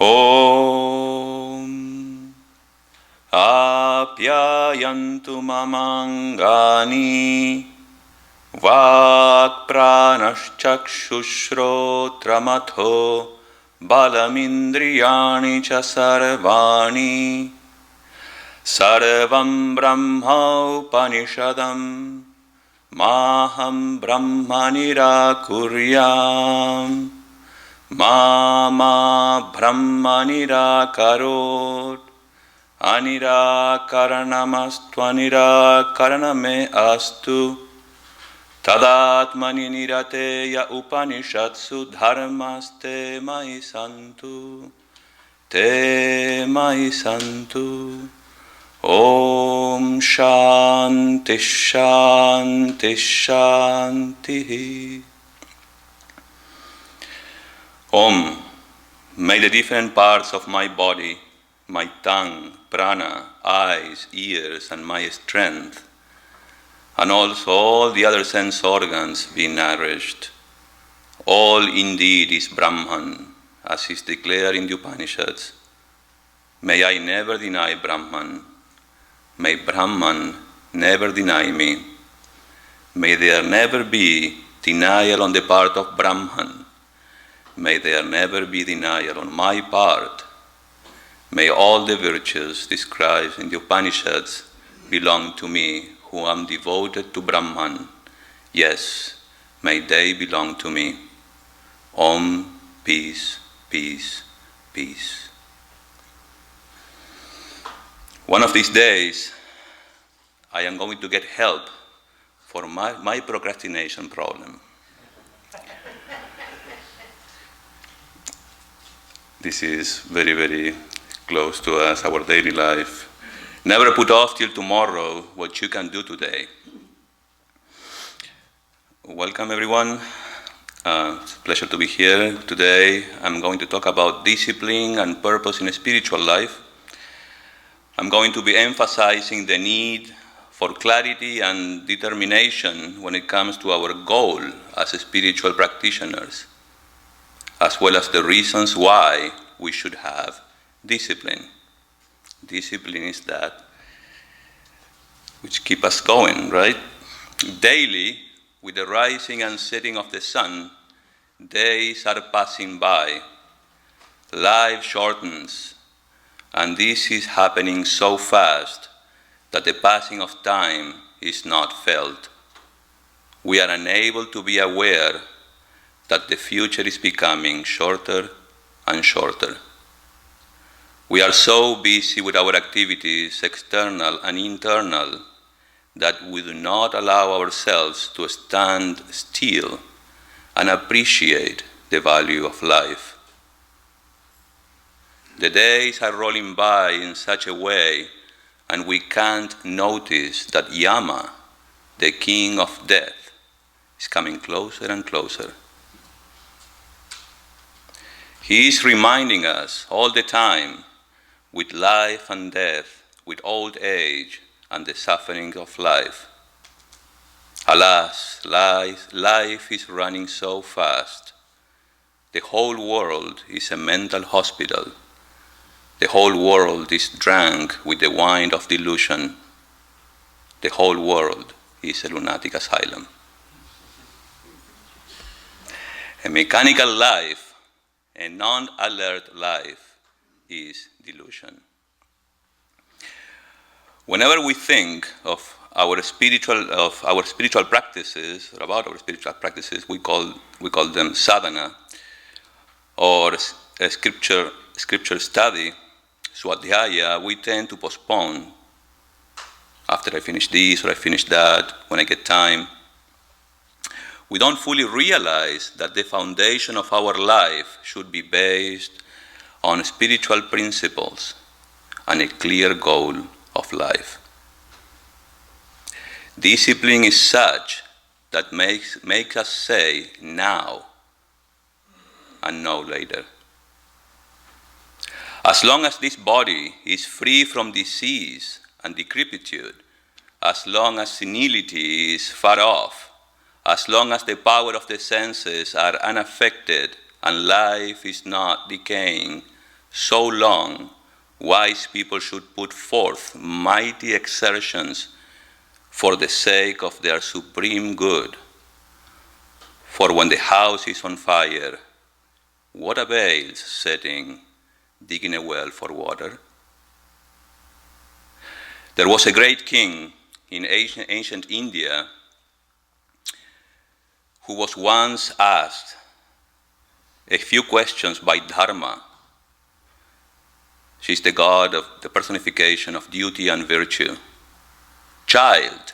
Om Apyayantu mamangani Vak pranashchakshushrotramatho Balamindriyani cha sarvani Sarvam brahma upanishadam Maham brahma nirakuryam Mama brahma nirakarot Anirakaranamastu anirakaraname astu Tadatmani nirateya upanishatsu dharmaste mai santu Te mai santu Om Shanti Shanti Shanti Om, may the different parts of my body, my tongue, prana, eyes, ears, and my strength, and also all the other sense organs be nourished. All indeed is Brahman, as is declared in the Upanishads. May I never deny Brahman. May Brahman never deny me. May there never be denial on the part of Brahman. May there never be denial on my part. May all the virtues described in the Upanishads belong to me, who am devoted to Brahman. Yes, may they belong to me. Om, peace, peace, peace. One of these days, I am going to get help for my procrastination problem. This is very, very close to us, our daily life. Never put off till tomorrow what you can do today. Welcome, everyone. It's a pleasure to be here today. I'm going to talk about discipline and purpose in a spiritual life. I'm going to be emphasizing the need for clarity and determination when it comes to our goal as spiritual practitioners, as well as the reasons why we should have discipline. Discipline is that which keeps us going, right? Daily, with the rising and setting of the sun, days are passing by. Life shortens, and this is happening so fast that the passing of time is not felt. We are unable to be aware that the future is becoming shorter and shorter. We are so busy with our activities, external and internal, that we do not allow ourselves to stand still and appreciate the value of life. The days are rolling by in such a way, and we can't notice that Yama, the king of death, is coming closer and closer. He is reminding us all the time, with life and death, with old age and the suffering of life. Alas, life is running so fast. The whole world is a mental hospital. The whole world is drunk with the wine of delusion. The whole world is a lunatic asylum. A mechanical life, a non-alert life, is delusion. Whenever we think of our spiritual practices, or about our spiritual practices, we call them sadhana, or a scripture study, swadhyaya. We tend to postpone. After I finish this or I finish that, when I get time. We don't fully realize that the foundation of our life should be based on spiritual principles and a clear goal of life. Discipline is such that makes us say now and no later. As long as this body is free from disease and decrepitude, as long as senility is far off, as long as the power of the senses are unaffected and life is not decaying, so long, wise people should put forth mighty exertions for the sake of their supreme good. For when the house is on fire, what avails setting, digging a well for water? There was a great king in ancient India who was once asked a few questions by Dharma. She's the god of the personification of duty and virtue. Child,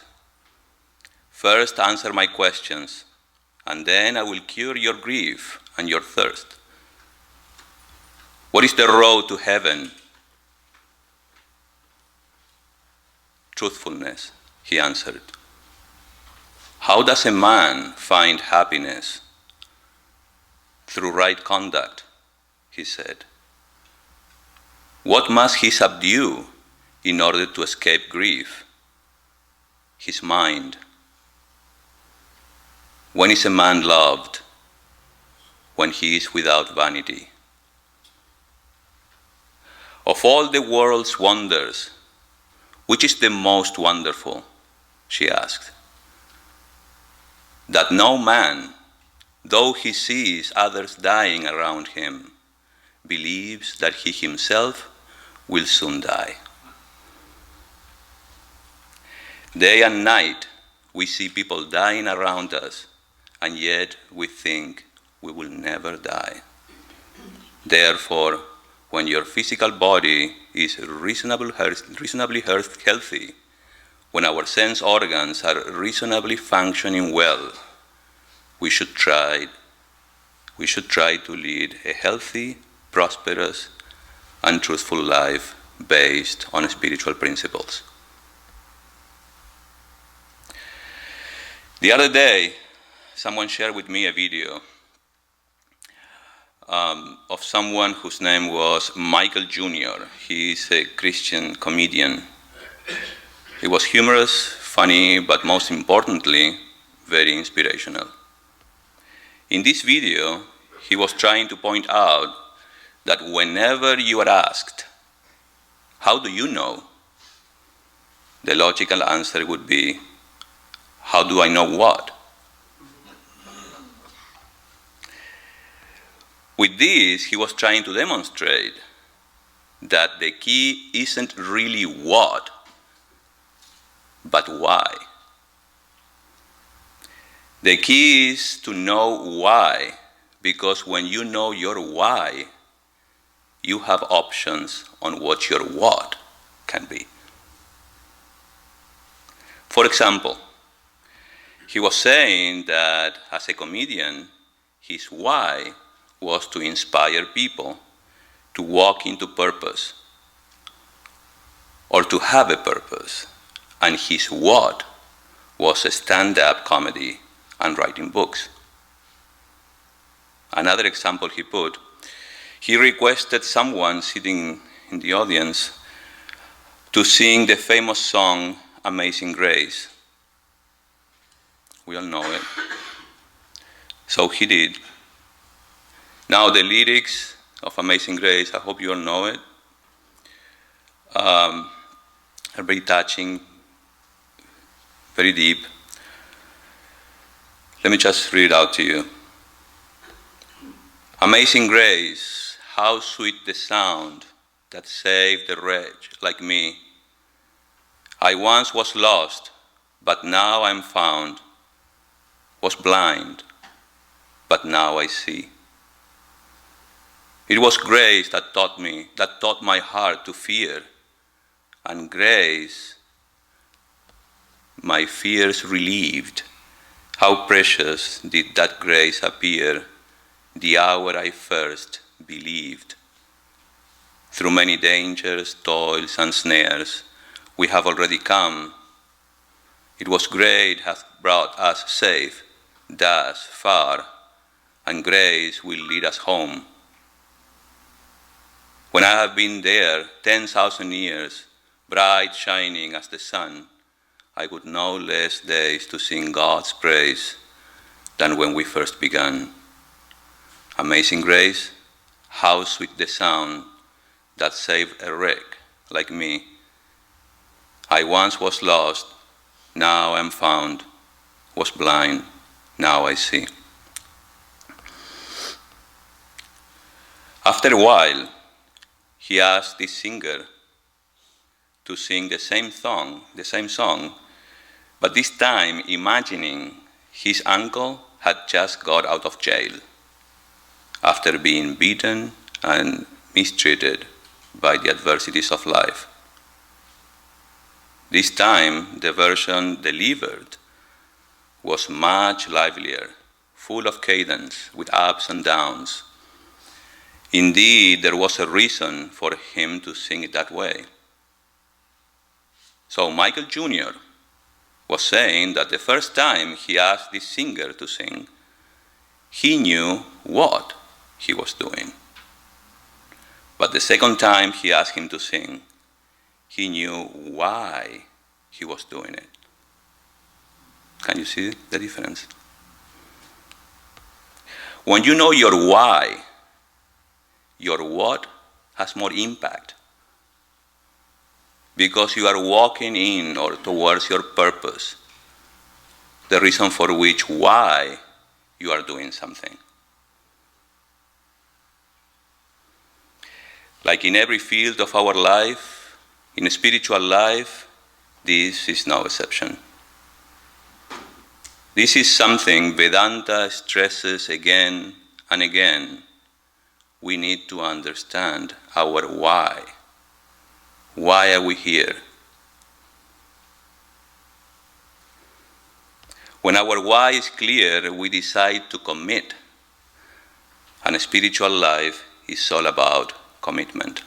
first answer my questions, and then I will cure your grief and your thirst. What is the road to heaven? Truthfulness, he answered. How does a man find happiness? Through right conduct, he said. What must he subdue in order to escape grief? His mind. When is a man loved? When he is without vanity. Of all the world's wonders, which is the most wonderful? She asked. That no man, though he sees others dying around him, believes that he himself will soon die. Day and night, we see people dying around us, and yet we think we will never die. Therefore, when your physical body is reasonably healthy, when our sense organs are reasonably functioning well, we should try to lead a healthy, prosperous, and truthful life based on spiritual principles. The other day, someone shared with me a video of someone whose name was Michael Jr. He is a Christian comedian. He was humorous, funny, but most importantly, very inspirational. In this video, he was trying to point out that whenever you are asked, how do you know? The logical answer would be, how do I know what? With this, he was trying to demonstrate that the key isn't really what, but why. The key is to know why, because when you know your why, you have options on what your what can be. For example, he was saying that as a comedian, his why was to inspire people to walk into purpose or to have a purpose, and his what was a stand-up comedy and writing books. Another example he put, he requested someone sitting in the audience to sing the famous song Amazing Grace. We all know it. So he did. Now the lyrics of Amazing Grace, I hope you all know it, are very touching, very deep. Let me just read it out to you. Amazing grace, how sweet the sound that saved a wretch like me. I once was lost, but now I'm found, was blind, but now I see. It was grace that taught my heart to fear, and grace my fears relieved. How precious did that grace appear the hour I first believed. Through many dangers, toils, and snares, we have already come. It was great hath brought us safe, thus far, and grace will lead us home. When I have been there 10,000 years, bright shining as the sun, I would know less days to sing God's praise than when we first began. Amazing grace, how sweet the sound that saved a wreck like me. I once was lost, now I'm found, was blind, now I see. After a while, he asked this singer to sing the same song, but this time imagining his uncle had just got out of jail after being beaten and mistreated by the adversities of life. This time, the version delivered was much livelier, full of cadence, with ups and downs. Indeed, there was a reason for him to sing it that way. So Michael Jr. was saying that the first time he asked this singer to sing, he knew what he was doing. But the second time he asked him to sing, he knew why he was doing it. Can you see the difference? When you know your why, your what has more impact, because you are walking in or towards your purpose, the reason for which why you are doing something. Like in every field of our life, in spiritual life, this is no exception. This is something Vedanta stresses again and again. We need to understand our why. Why are we here? When our why is clear, we decide to commit. And a spiritual life is all about commitment.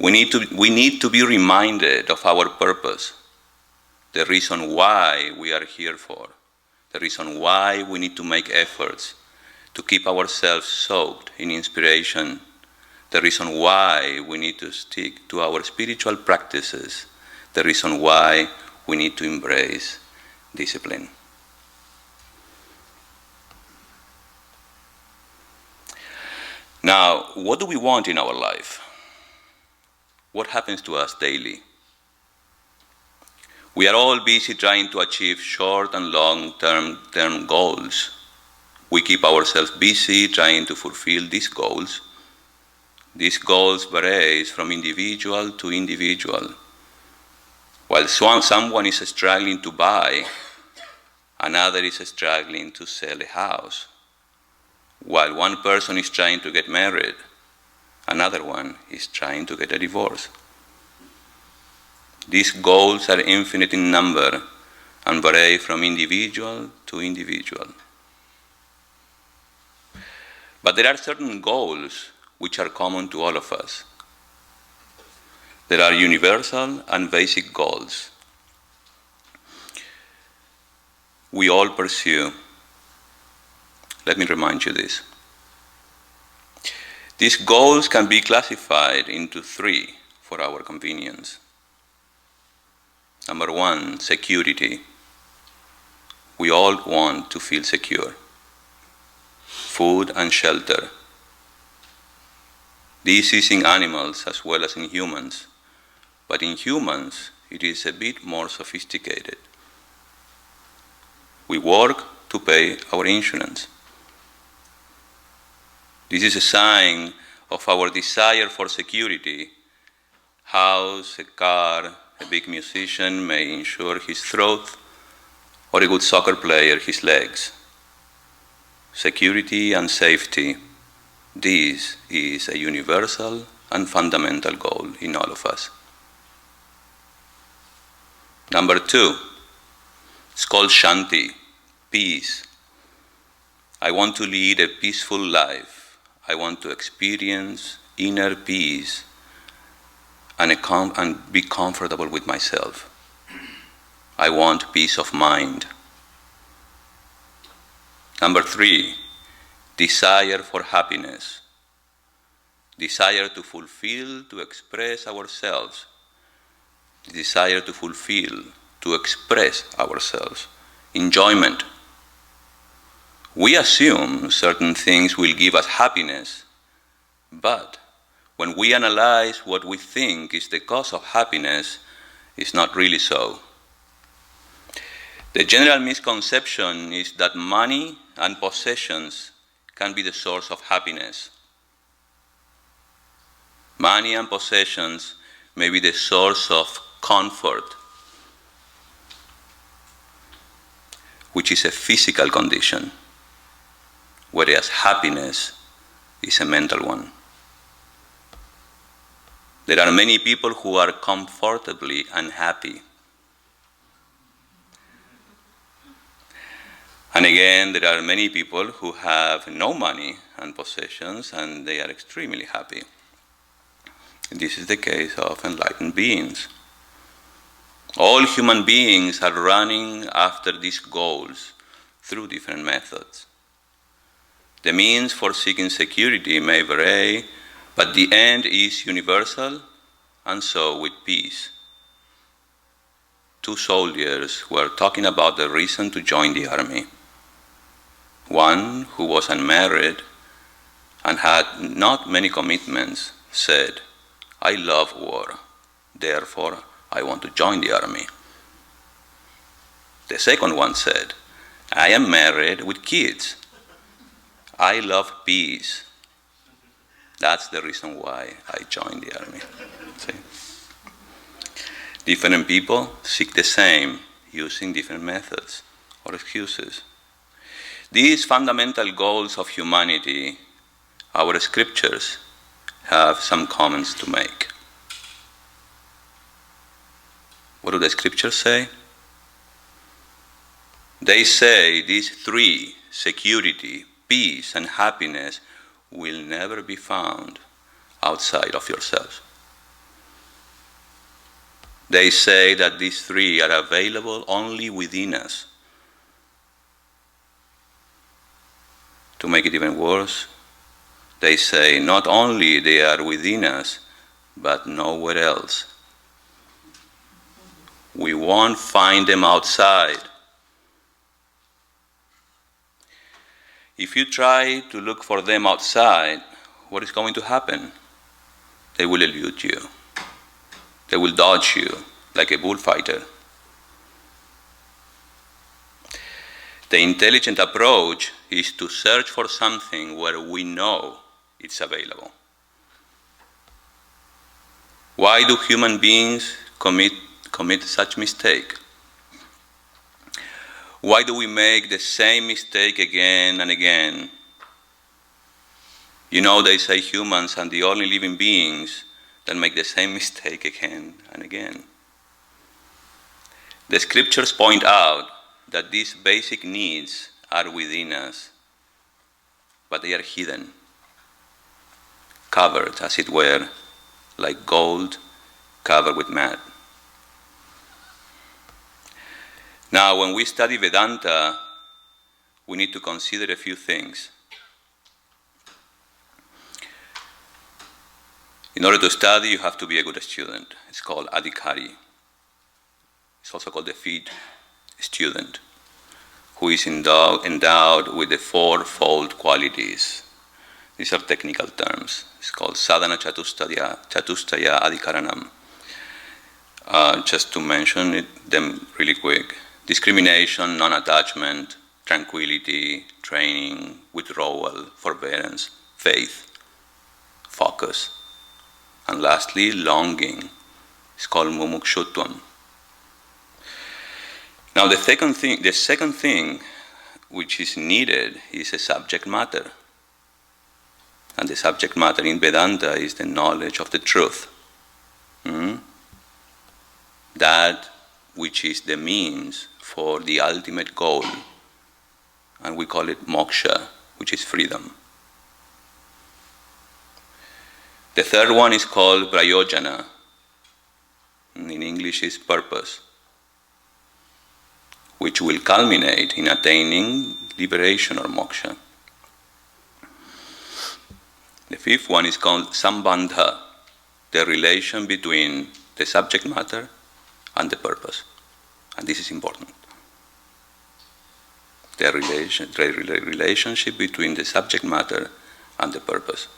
We need to be reminded of our purpose, the reason why we are here for, the reason why we need to make efforts to keep ourselves soaked in inspiration, the reason why we need to stick to our spiritual practices, the reason why we need to embrace discipline. Now, what do we want in our life? What happens to us daily? We are all busy trying to achieve short and long-term goals. We keep ourselves busy trying to fulfill these goals. These goals vary from individual to individual. While someone is struggling to buy, another is struggling to sell a house. While one person is trying to get married, another one is trying to get a divorce. These goals are infinite in number and vary from individual to individual. But there are certain goals which are common to all of us. There are universal and basic goals we all pursue. Let me remind you this. These goals can be classified into three for our convenience. Number one, security. We all want to feel secure. Food and shelter. This is in animals as well as in humans, but in humans it is a bit more sophisticated. We work to pay our insurance. This is a sign of our desire for security. House, a car, a big musician may insure his throat, or a good soccer player his legs. Security and safety, this is a universal and fundamental goal in all of us. Number two, it's called Shanti Peace. I want to lead a peaceful life. I want to experience inner peace and be comfortable with myself. I want peace of mind. Number three, desire for happiness. Desire to fulfill, to express ourselves. Desire to fulfill, to express ourselves. Enjoyment. We assume certain things will give us happiness But when we analyze what we think is the cause of happiness, it's not really so. The general misconception is that money and possessions can be the source of happiness. Money and possessions may be the source of comfort, which is a physical condition, whereas happiness is a mental one. There are many people who are comfortably unhappy. And again, there are many people who have no money and possessions and they are extremely happy. This is the case of enlightened beings. All human beings are running after these goals through different methods. The means for seeking security may vary, but the end is universal, and so with peace. Two soldiers were talking about the reason to join the army. One, who was unmarried and had not many commitments, said, "I love war, therefore I want to join the army." The second one said, "I am married with kids. I love peace. That's the reason why I joined the army." See? Different people seek the same using different methods or excuses. These fundamental goals of humanity, our scriptures have some comments to make. What do the scriptures say? They say these three, security, peace, and happiness, will never be found outside of yourselves. They say that these three are available only within us. To make it even worse, they say not only they are within us, but nowhere else. We won't find them outside. If you try to look for them outside, what is going to happen? They will elude you. They will dodge you like a bullfighter. The intelligent approach is to search for something where we know it's available. Why do human beings commit such mistake? Why do we make the same mistake again and again? You know, they say humans are the only living beings that make the same mistake again and again. The scriptures point out that these basic needs are within us, but they are hidden, covered, as it were, like gold covered with mud. Now, when we study Vedanta, we need to consider a few things. In order to study, you have to be a good student. It's called adhikari. It's also called the fit student, who is endowed with the fourfold qualities. These are technical terms. It's called Sadhana Chatustaya Adhikaranam. Just to mention them really quick. Discrimination, non-attachment, tranquility, training, withdrawal, forbearance, faith, focus, and lastly, longing. It's called mumukshutvam. Now the second thing which is needed is a subject matter. And the subject matter in Vedanta is the knowledge of the truth. That which is the means for the ultimate goal. And we call it moksha, which is freedom. The third one is called prayojana. In English is purpose, which will culminate in attaining liberation or moksha. The fifth one is called Sambandha, the relation between the subject matter and the purpose. And this is important. The relationship between the subject matter and the purpose.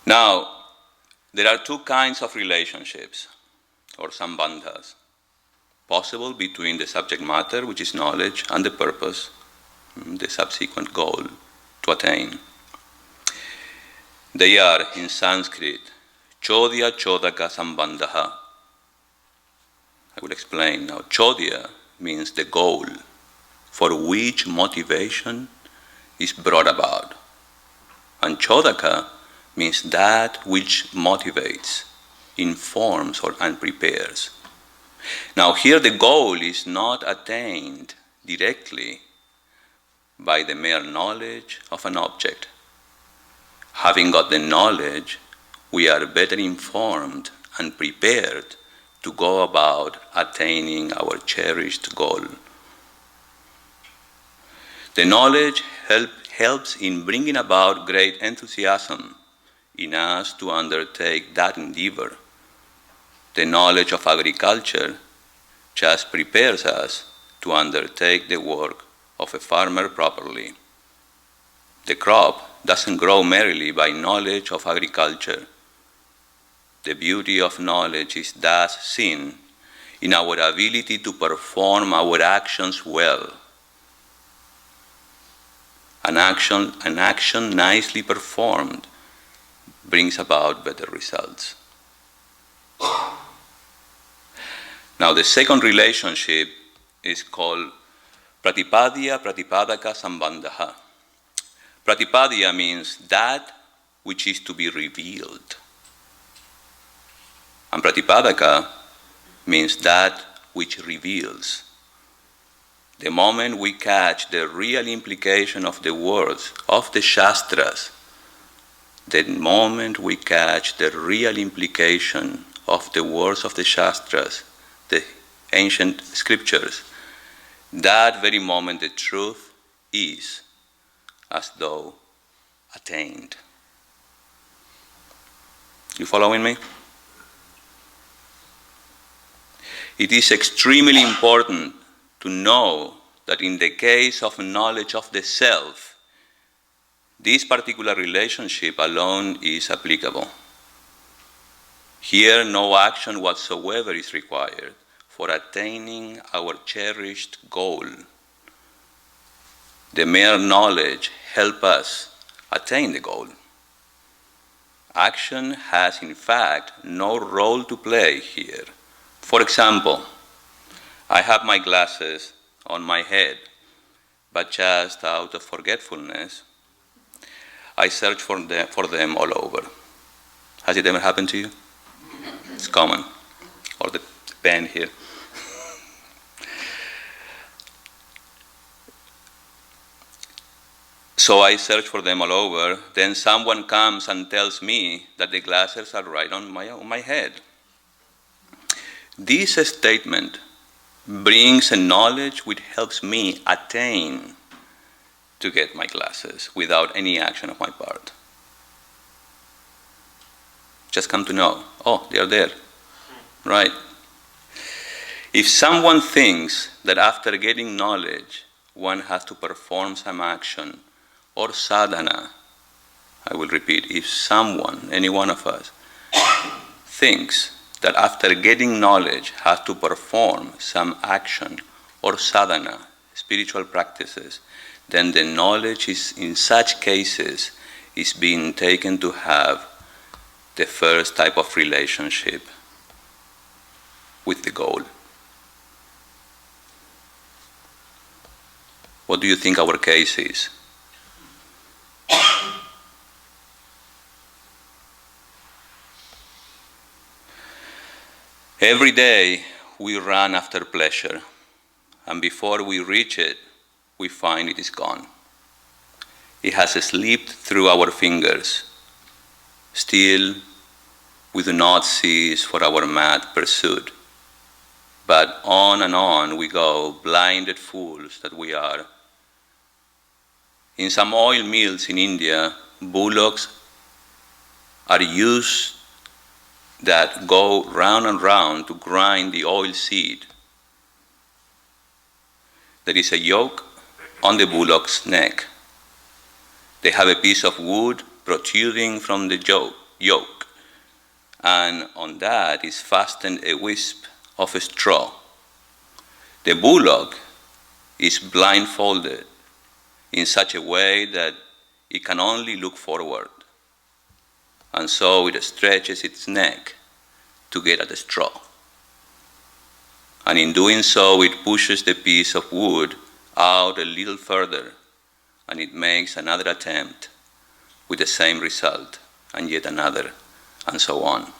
Now, there are two kinds of relationships, or sambandhas, possible between the subject matter, which is knowledge, and the purpose, the subsequent goal to attain. They are, in Sanskrit, Chodya Chodaka Sambandha. I will explain now. Chodya means the goal for which motivation is brought about. And Chodaka means that which motivates, informs, and prepares. Now here the goal is not attained directly by the mere knowledge of an object. Having got the knowledge, we are better informed and prepared to go about attaining our cherished goal. The knowledge helps in bringing about great enthusiasm in us to undertake that endeavor. The knowledge of agriculture just prepares us to undertake the work of a farmer properly. The crop doesn't grow merely by knowledge of agriculture. The beauty of knowledge is thus seen in our ability to perform our actions well. An action nicely performed brings about better results. Now the second relationship is called Pratipadya Pratipadaka Sambandha. Pratipadya means that which is to be revealed. And Pratipadaka means that which reveals. The moment we catch the real implication of the words of the Shastras, the moment we catch the real implication of the words of the Shastras, the ancient scriptures, that very moment the truth is as though attained. You following me? It is extremely important to know that in the case of knowledge of the self, this particular relationship alone is applicable. Here, no action whatsoever is required for attaining our cherished goal. The mere knowledge helps us attain the goal. Action has, in fact, no role to play here. For example, I have my glasses on my head, but just out of forgetfulness, I search for them all over. Has it ever happened to you? It's common. Or the pen here. So I search for them all over. Then someone comes and tells me that the glasses are right on my head. This statement brings a knowledge which helps me attain to get my glasses without any action of my part. Just come to know, oh, they are there. Right. If someone thinks that after getting knowledge, one has to perform some action or sadhana, I will repeat, if someone, any one of us, thinks that after getting knowledge has to perform some action or sadhana, spiritual practices, then the knowledge is, in such cases, is being taken to have the first type of relationship with the goal. What do you think our case is? Every day we run after pleasure, and before we reach it, we find it is gone. It has slipped through our fingers. Still, we do not cease for our mad pursuit. But on and on we go, blinded fools that we are. In some oil mills in India, bullocks are used that go round and round to grind the oil seed. There is a yoke on the bullock's neck. They have a piece of wood protruding from the yoke, and on that is fastened a wisp of straw. The bullock is blindfolded in such a way that it can only look forward, and so it stretches its neck to get at the straw. And in doing so, it pushes the piece of wood out a little further, and it makes another attempt with the same result, and yet another, and so on.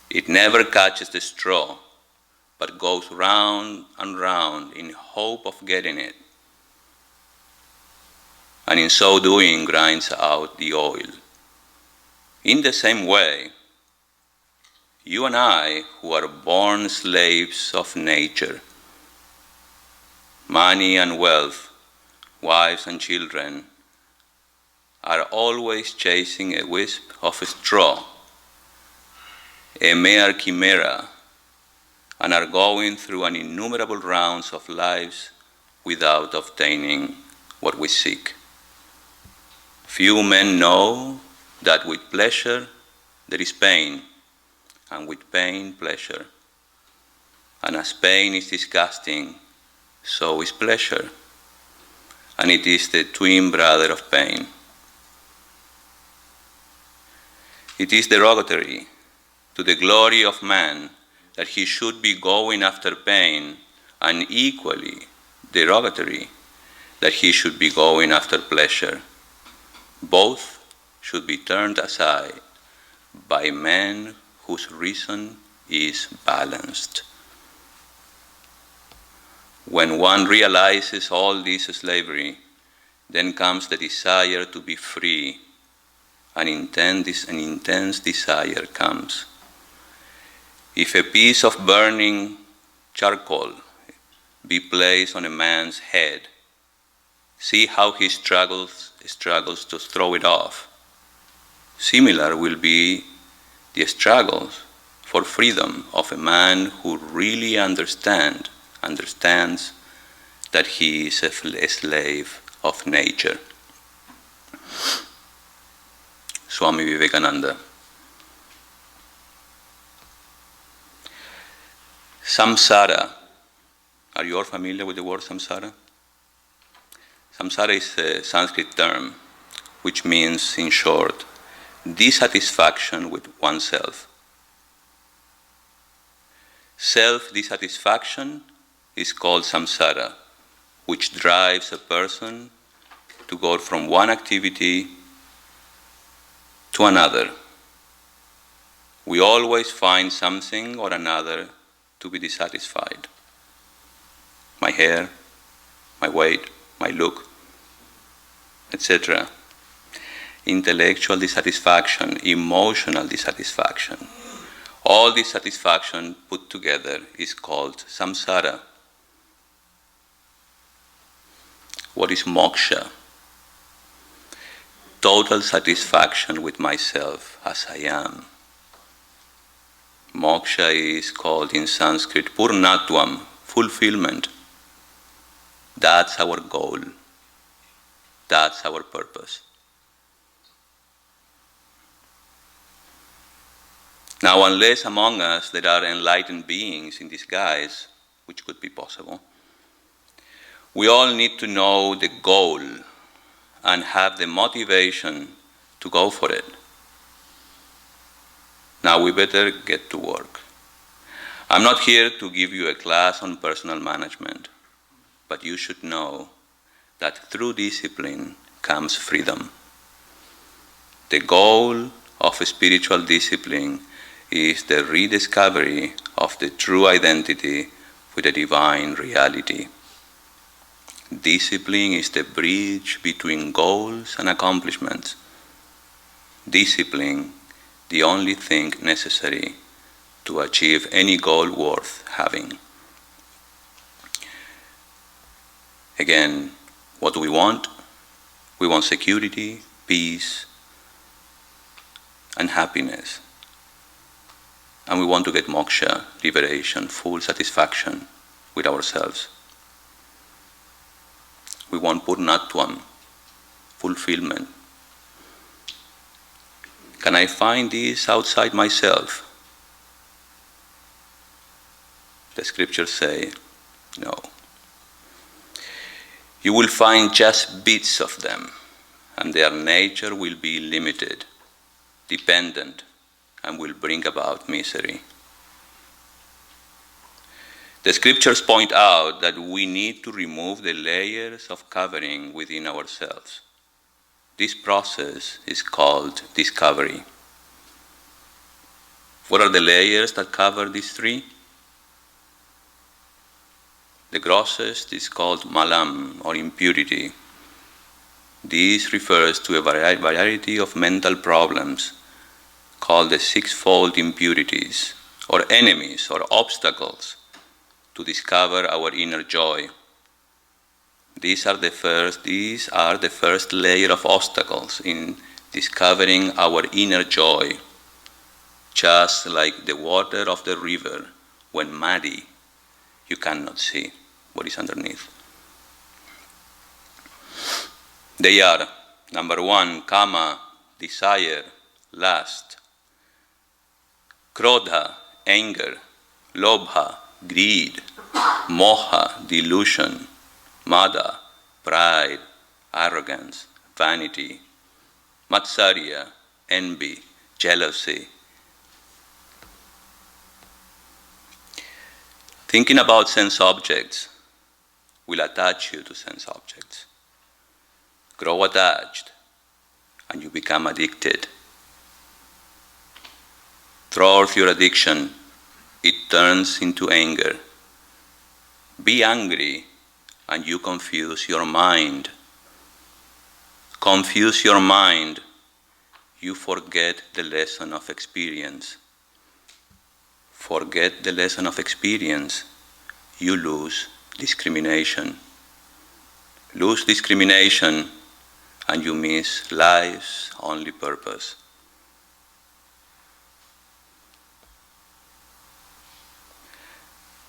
It never catches the straw, but goes round and round in hope of getting it, and in so doing grinds out the oil. In the same way, you and I, who are born slaves of nature, money and wealth, wives and children, are always chasing a wisp of straw, a mere chimera, and are going through an innumerable rounds of lives without obtaining what we seek. Few men know that with pleasure there is pain, and with pain, pleasure. And as pain is disgusting, so is pleasure, and it is the twin brother of pain. It is derogatory to the glory of man that he should be going after pain, and equally derogatory that he should be going after pleasure. Both should be turned aside by men whose reason is balanced. When one realizes all this slavery, then comes the desire to be free, and an intense desire comes. If a piece of burning charcoal be placed on a man's head, see how he struggles to throw it off. Similar will be the struggles for freedom of a man who really understands that he is a slave of nature. Swami Vivekananda. Samsara. Are you all familiar with the word samsara? Samsara is a Sanskrit term which means, in short, dissatisfaction with oneself. Self-dissatisfaction is called samsara, which drives a person to go from one activity to another. We always find something or another to be dissatisfied. My hair, my weight, my look, etc. Intellectual dissatisfaction, emotional dissatisfaction. All dissatisfaction put together is called samsara. What is moksha? Total satisfaction with myself as I am. Moksha is called in Sanskrit purnatvam, fulfillment. That's our goal. That's our purpose. Now, unless among us there are enlightened beings in disguise, which could be possible, we all need to know the goal and have the motivation to go for it. Now we better get to work. I'm not here to give you a class on personal management, but you should know that through discipline comes freedom. The goal of spiritual discipline is the rediscovery of the true identity with the divine reality. Discipline is the bridge between goals and accomplishments. Discipline, the only thing necessary to achieve any goal worth having. Again, what do we want? We want security, peace, and happiness. And we want to get moksha, liberation, full satisfaction with ourselves. We want purnatvam, fulfillment. Can I find this outside myself? The scriptures say, no. You will find just bits of them, and their nature will be limited, dependent, and will bring about misery. The scriptures point out that we need to remove the layers of covering within ourselves. This process is called discovery. What are the layers that cover these three? The grossest is called malam, or impurity. This refers to a variety of mental problems called the sixfold impurities, or enemies, or obstacles to discover our inner joy. These are the first layer of obstacles in discovering our inner joy. Just like the water of the river, when muddy, you cannot see what is underneath. They are, number one, kama, desire, lust; krodha, anger; lobha, greed; moha, delusion; mada, pride, arrogance, vanity; matsarya, envy, jealousy. Thinking about sense objects will attach you to sense objects. Grow attached, and you become addicted. Through your addiction, it turns into anger. Be angry, and you confuse your mind. Confuse your mind, you forget the lesson of experience. Forget the lesson of experience, you lose discrimination. Lose discrimination, and you miss life's only purpose.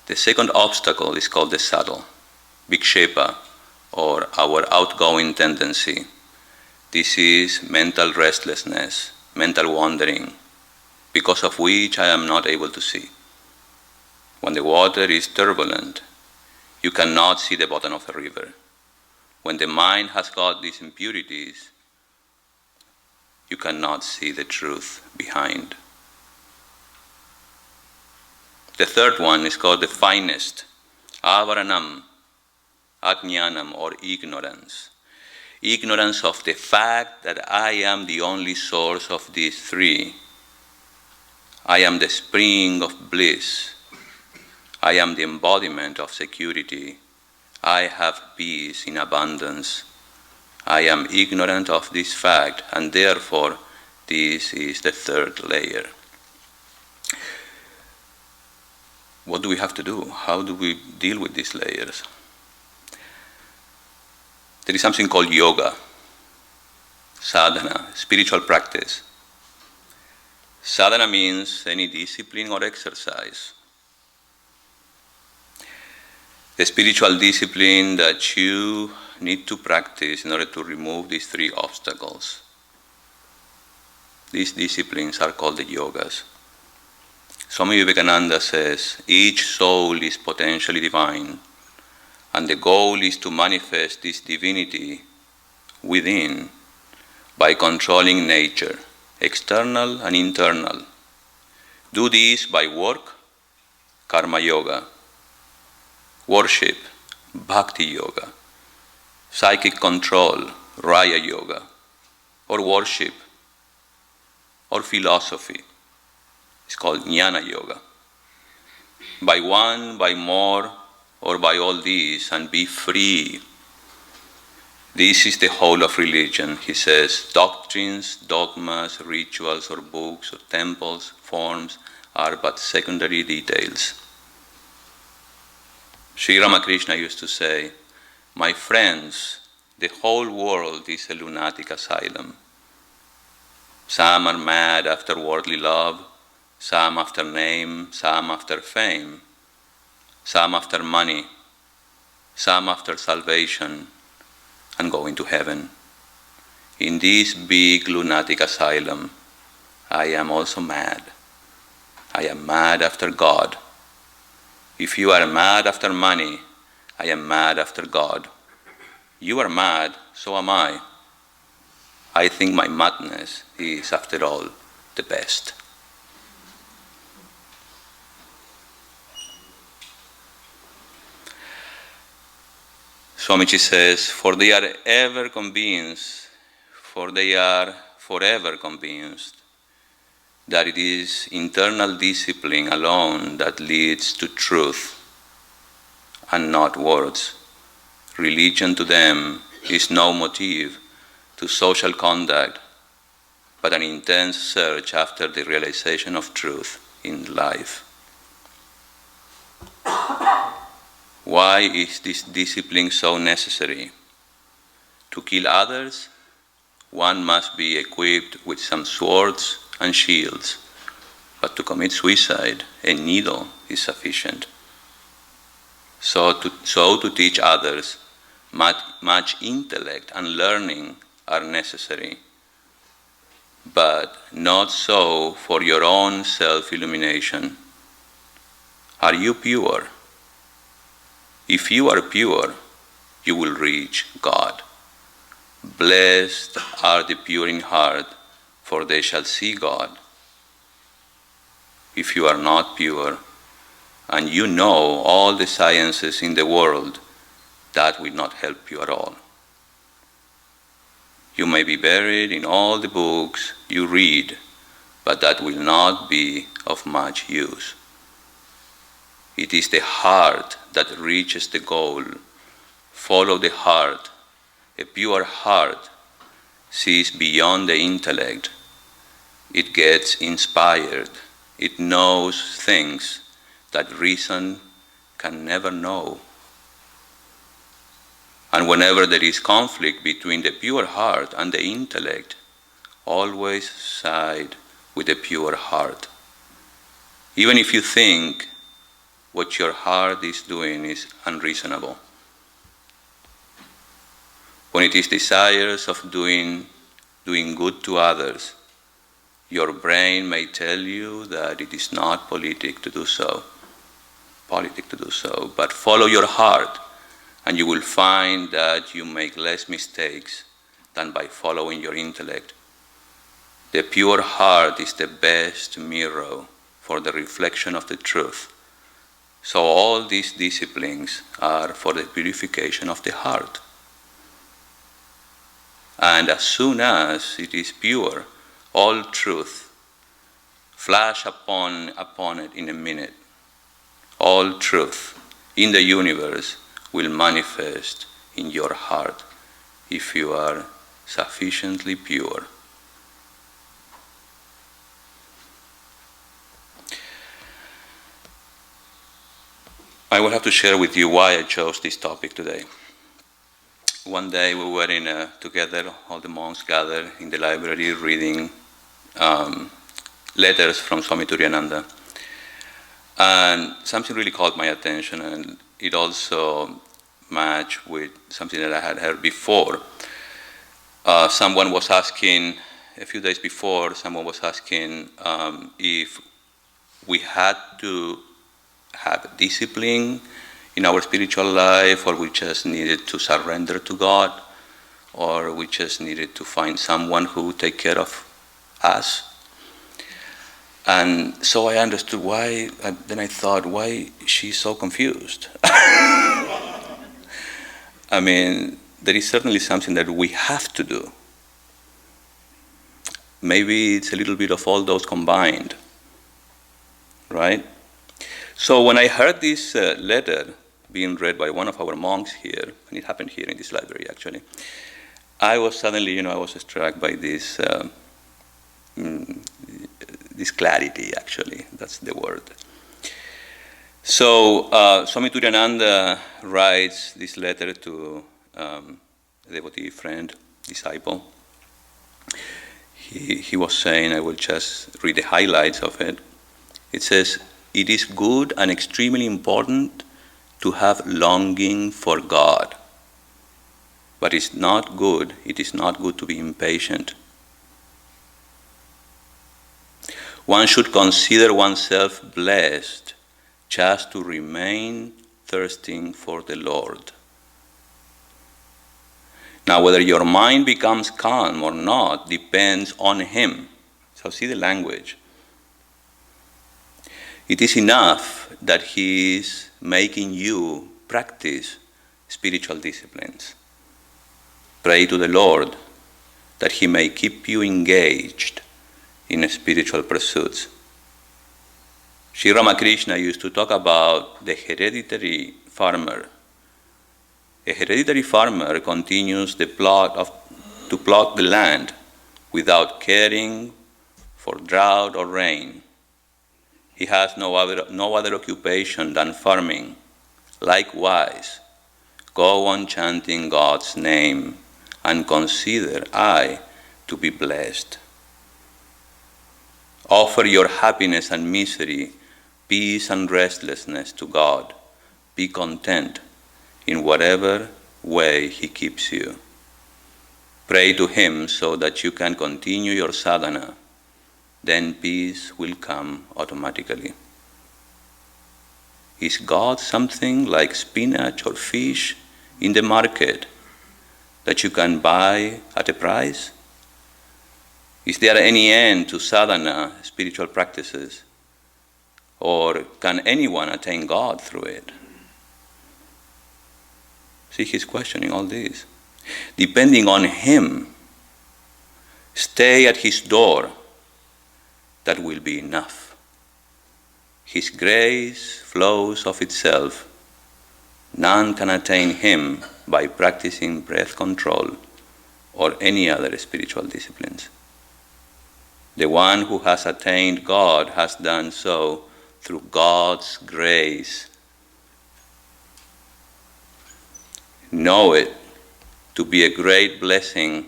The second obstacle is called the saddle, vikshepa, or our outgoing tendency. This is mental restlessness, mental wandering, because of which I am not able to see. When the water is turbulent, you cannot see the bottom of a river. When the mind has got these impurities, you cannot see the truth behind. The third one is called the finest, avaranam, ajnanam, or ignorance. Ignorance of the fact that I am the only source of these three. I am the spring of bliss. I am the embodiment of security. I have peace in abundance. I am ignorant of this fact, and therefore this is the third layer. What do we have to do? How do we deal with these layers? There is something called yoga, sadhana, spiritual practice. Sadhana means any discipline or exercise. The spiritual discipline that you need to practice in order to remove these three obstacles. These disciplines are called the yogas. Swami Dhyanayogananda says, each soul is potentially divine, and the goal is to manifest this divinity within by controlling nature, external and internal. Do this by work, karma yoga; worship, bhakti yoga; psychic control, raya yoga; or worship, or philosophy. It's called jnana yoga. By one, by more, or by all these, and be free. This is the whole of religion, he says. Doctrines, dogmas, rituals, or books, or temples, forms, are but secondary details. Sri Ramakrishna used to say, my friends, the whole world is a lunatic asylum. Some are mad after worldly love, some after name, some after fame, some after money, some after salvation and going to heaven. In this big lunatic asylum, I am also mad. I am mad after God. If you are mad after money, I am mad after God. You are mad, so am I. I think my madness is, after all, the best. Swamiji says, for they are forever convinced that it is internal discipline alone that leads to truth and not words. Religion to them is no motive to social conduct, but an intense search after the realization of truth in life. Why is this discipline so necessary? To kill others, one must be equipped with some swords and shields, but to commit suicide, a needle is sufficient. So to teach others, much intellect and learning are necessary, but not so for your own self-illumination. Are you pure? If you are pure, you will reach God. Blessed are the pure in heart, for they shall see God. If you are not pure, and you know all the sciences in the world, that will not help you at all. You may be buried in all the books you read, but that will not be of much use. It is the heart that reaches the goal. Follow the heart. A pure heart sees beyond the intellect. It gets inspired. It knows things that reason can never know. And whenever there is conflict between the pure heart and the intellect, always side with the pure heart. Even if you think what your heart is doing is unreasonable. When it is desires of doing good to others, your brain may tell you that it is not politic to do so, but follow your heart, and you will find that you make less mistakes than by following your intellect. The pure heart is the best mirror for the reflection of the truth. So all these disciplines are for the purification of the heart. And as soon as it is pure, all truth flash upon it in a minute. All truth in the universe will manifest in your heart if you are sufficiently pure. I will have to share with you why I chose this topic today. One day we were together, all the monks gathered in the library reading letters from Swami Dhyanayogananda. And something really caught my attention, and it also matched with something that I had heard before. Someone was asking, a few days before, someone was asking if we had to have discipline in our spiritual life, or we just needed to surrender to God, or we just needed to find someone who would take care of us. And so I understood why, then I thought, why she's so confused? I mean, there is certainly something that we have to do. Maybe it's a little bit of all those combined, right? So when I heard this letter being read by one of our monks here, and it happened here in this library actually, I was suddenly, I was struck by this this clarity, actually, that's the word. So Swami Dhyanayogananda writes this letter to a devotee friend, disciple. He was saying, I will just read the highlights of it. It says, "It is good and extremely important to have longing for God, but it is not good to be impatient. One should consider oneself blessed just to remain thirsting for the Lord. Now, whether your mind becomes calm or not depends on Him. So see the language. It is enough that He is making you practice spiritual disciplines. Pray to the Lord that He may keep you engaged in spiritual pursuits. Sri Ramakrishna used to talk about the hereditary farmer. A hereditary farmer continues to plot the land without caring for drought or rain. He has no other occupation than farming. Likewise, go on chanting God's name and consider I to be blessed. Offer your happiness and misery, peace and restlessness to God. Be content in whatever way He keeps you. Pray to Him so that you can continue your sadhana. Then peace will come automatically. Is God something like spinach or fish in the market that you can buy at a price? Is there any end to sadhana, spiritual practices? Or can anyone attain God through it? See, he's questioning all this. Depending on Him, stay at His door. That will be enough. His grace flows of itself. None can attain Him by practicing breath control or any other spiritual disciplines. The one who has attained God has done so through God's grace. Know it to be a great blessing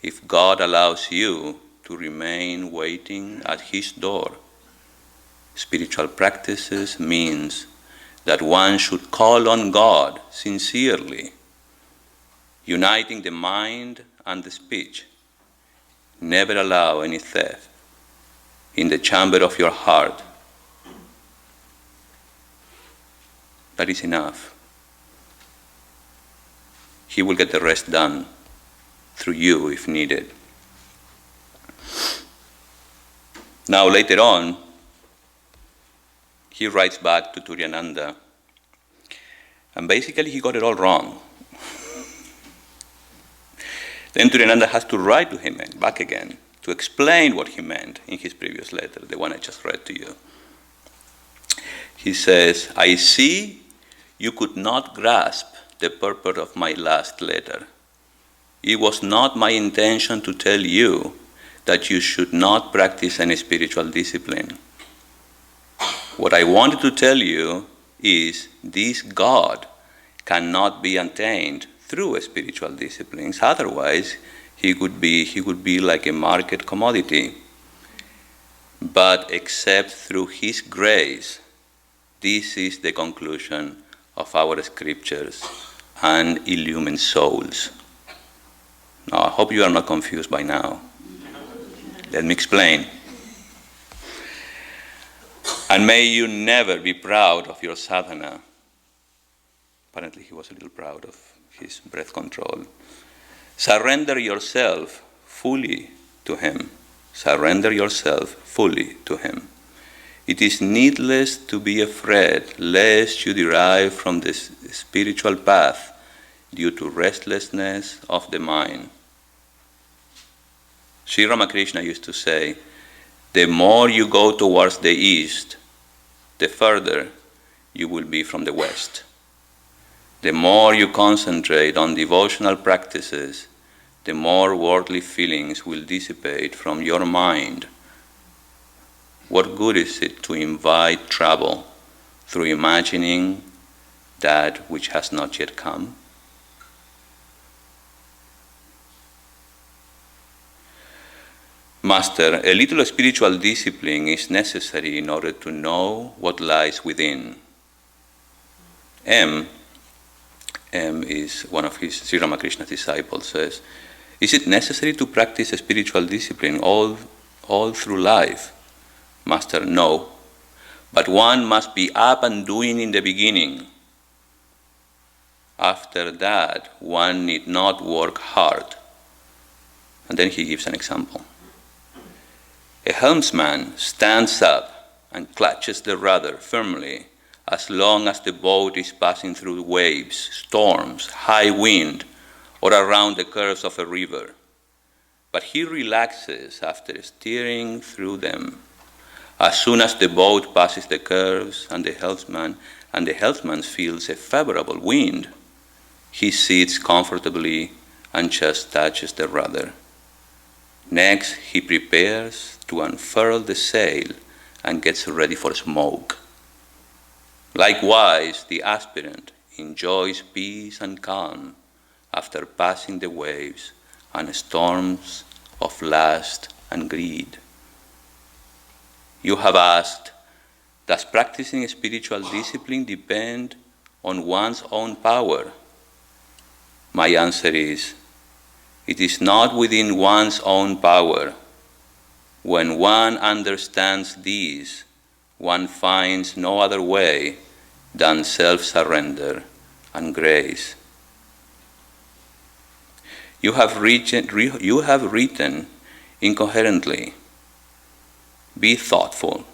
if God allows you to remain waiting at His door. Spiritual practices means that one should call on God sincerely, uniting the mind and the speech. Never allow any theft in the chamber of your heart. That is enough. He will get the rest done through you if needed. Now later on, he writes back to Dhyanayogananda, and basically he got it all wrong. Then Dhyanayogananda has to write to him back again to explain what he meant in his previous letter, the one I just read to you. He says, I see you could not grasp the purport of my last letter. It was not my intention to tell you that you should not practice any spiritual discipline. What I wanted to tell you is this God cannot be attained through spiritual disciplines. Otherwise, he would be like a market commodity. But except through His grace, this is the conclusion of our scriptures and illumined souls. Now, I hope you are not confused by now. Let me explain. And may you never be proud of your sadhana. Apparently, he was a little proud of his breath control. Surrender yourself fully to Him. Surrender yourself fully to Him. It is needless to be afraid lest you derive from this spiritual path due to restlessness of the mind. Sri Ramakrishna used to say, the more you go towards the east, the further you will be from the west. The more you concentrate on devotional practices, the more worldly feelings will dissipate from your mind. What good is it to invite trouble through imagining that which has not yet come? Master, a little spiritual discipline is necessary in order to know what lies within. M is one of Sri Ramakrishna's disciples, says, is it necessary to practice a spiritual discipline all through life? Master, no. But one must be up and doing in the beginning. After that, one need not work hard. And then he gives an example. A helmsman stands up and clutches the rudder firmly as long as the boat is passing through waves, storms, high wind, or around the curves of a river. But he relaxes after steering through them. As soon as the boat passes the curves and the helmsman feels a favorable wind, he sits comfortably and just touches the rudder. Next, he prepares to unfurl the sail and gets ready for smoke. Likewise, the aspirant enjoys peace and calm after passing the waves and storms of lust and greed. You have asked, does practicing spiritual discipline depend on one's own power? My answer is, it is not within one's own power. When one understands this, one finds no other way than self-surrender and grace. You have written incoherently. Be thoughtful.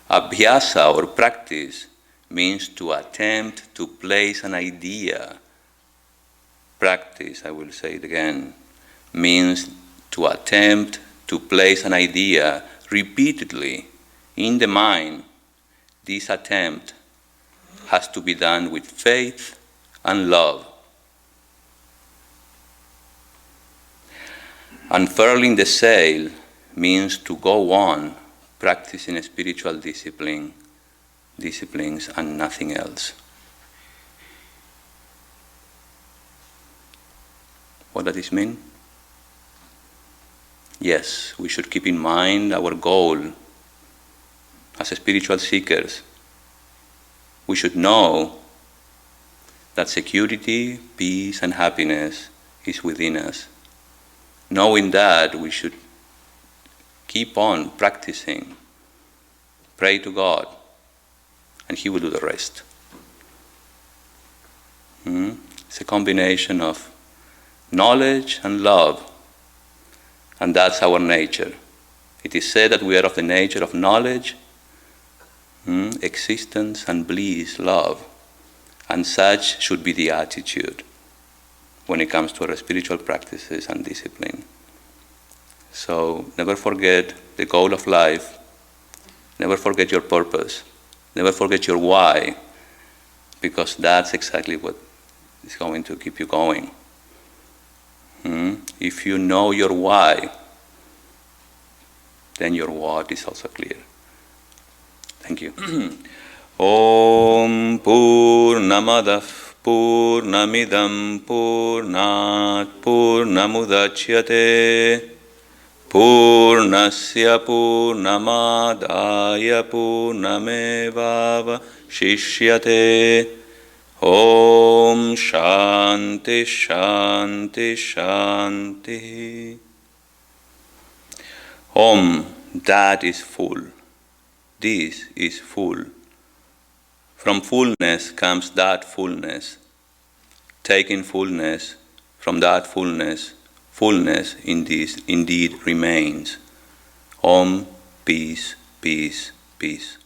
Abhyasa or practice means to attempt to place an idea. Practice, I will say it again, means to attempt to place an idea repeatedly in the mind. This attempt has to be done with faith and love. Unfurling the sail means to go on practicing spiritual disciplines and nothing else. What does this mean? Yes, we should keep in mind our goal as spiritual seekers. We should know that security, peace, and happiness is within us. Knowing that, we should keep on practicing, pray to God, and He will do the rest. It's a combination of knowledge and love, and that's our nature. It is said that we are of the nature of knowledge, existence, and bliss, love, and such should be the attitude when it comes to our spiritual practices and discipline. So never forget the goal of life, never forget your purpose, never forget your why, because that's exactly what is going to keep you going. If you know your why, then your what is also clear. Thank you. Om Purnamadav Purnamidam Purnat Purnamudachyate Purnasya Purnamadaya Purnamevava Shishyate. Om Shanti Shanti Shanti. Om, that is full. This is full. From fullness comes that fullness. Taking fullness from that fullness, fullness indeed remains. Om, peace, peace, peace.